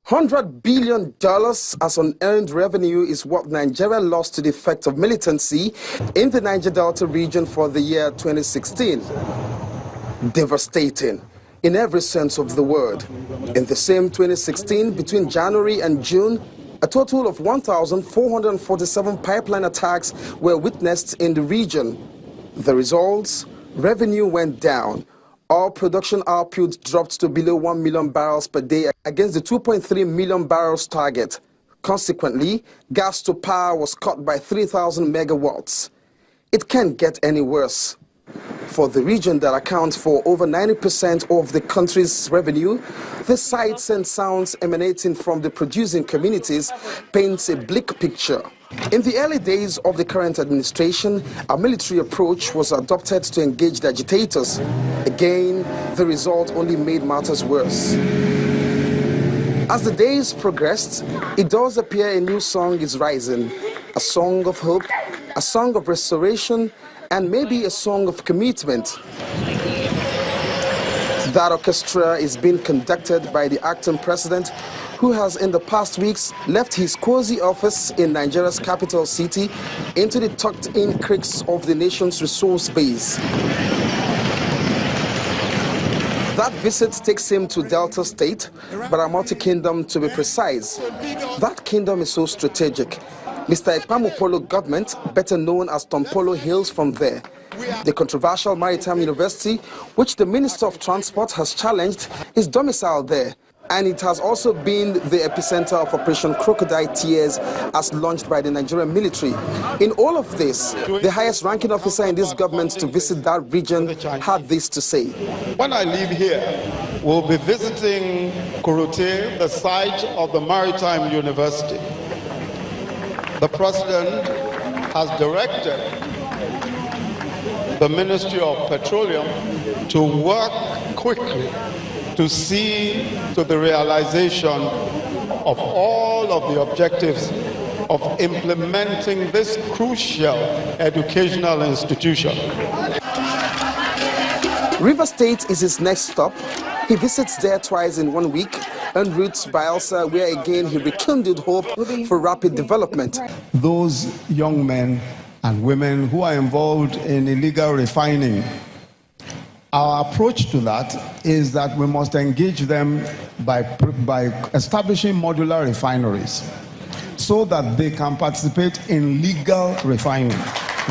$100 billion as unearned revenue is what Nigeria lost to the effect of militancy in the Niger Delta region for the year 2016. Devastating in every sense of the word. In the same 2016, between January and June, a total of 1,447 pipeline attacks were witnessed in the region. The results? Revenue went down. Oil production output dropped to below 1 million barrels per day against the 2.3 million barrels target. Consequently, gas to power was cut by 3,000 megawatts. It can't get any worse. For the region that accounts for over 90% of the country's revenue, the sights and sounds emanating from the producing communities paints a bleak picture. In the early days of the current administration, a military approach was adopted to engage the agitators. Again, the result only made matters worse. As the days progressed, it does appear a new song is rising, a song of hope, a song of restoration, and maybe a song of commitment. That orchestra is being conducted by the acting president, who has in the past weeks left his cozy office in Nigeria's capital city into the tucked-in creeks of the nation's resource base. That visit takes him to Delta State, Baramoti Kingdom to be precise. That kingdom is so strategic. Mr. Ekpamopolo government, better known as Tompolo, hails from there. The controversial Maritime University, which the Minister of Transport has challenged, is domiciled there. And it has also been the epicenter of Operation Crocodile Tears as launched by the Nigerian military. In all of this, the highest ranking officer in this government to visit that region had this to say. When I leave here, we'll be visiting Kuruté, the site of the Maritime University. The President has directed the Ministry of Petroleum to work quickly to see to the realization of all of the objectives of implementing this crucial educational institution. River State is his next stop. He visits there twice in 1 week, en route to Bayelsa, where again he rekindled hope for rapid development. Those young men and women who are involved in illegal refining, our approach to that is that we must engage them by establishing modular refineries so that they can participate in legal refining,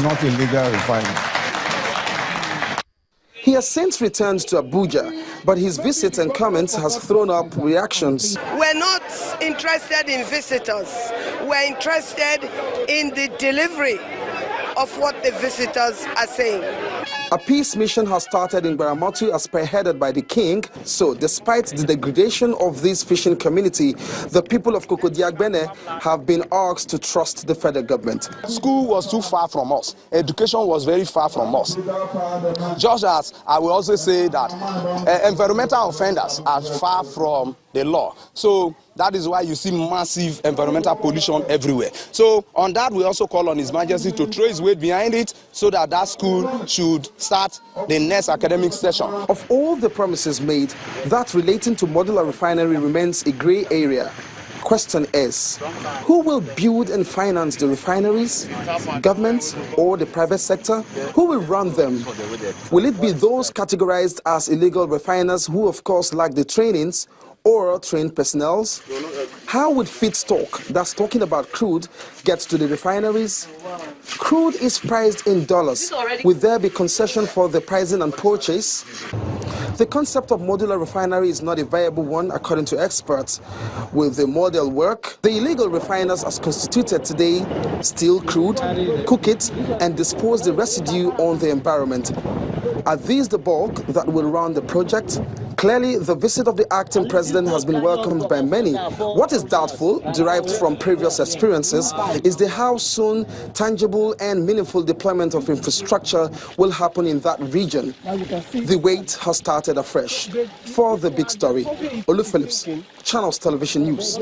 not illegal refining. He has since returned to Abuja, but his visits and comments has thrown up reactions. We're not interested in visitors. We're interested in the delivery of what the visitors are saying. A peace mission has started in Baramoti as spearheaded by the king. So despite the degradation of this fishing community, the people of Kokodiagbene have been asked to trust the federal government. School was too far from us. Education was very far from us. Just as I will also say that environmental offenders are far from the law. So that is why you see massive environmental pollution everywhere. So on that, we also call on His Majesty to throw his weight behind it so that that school should start the next academic session. Of all the promises made, that relating to modular refinery remains a gray area. Question is, who will build and finance the refineries? Government or the private sector? Who will run them? Will it be those categorized as illegal refiners who of course lack the trainings, or trained personnel? How would feedstock, that's talking about crude, get to the refineries? Crude is priced in dollars. Will there be concession for the pricing and purchase? The concept of modular refinery is not a viable one, according to experts. Will the model work? The illegal refiners as constituted today steal crude, cook it, and dispose the residue on the environment. Are these the bulk that will run the project? Clearly, the visit of the acting president has been welcomed by many. What is doubtful, derived from previous experiences, is the how soon tangible and meaningful deployment of infrastructure will happen in that region. The wait has started afresh. For the big story, Olu Phillips, Channels Television News.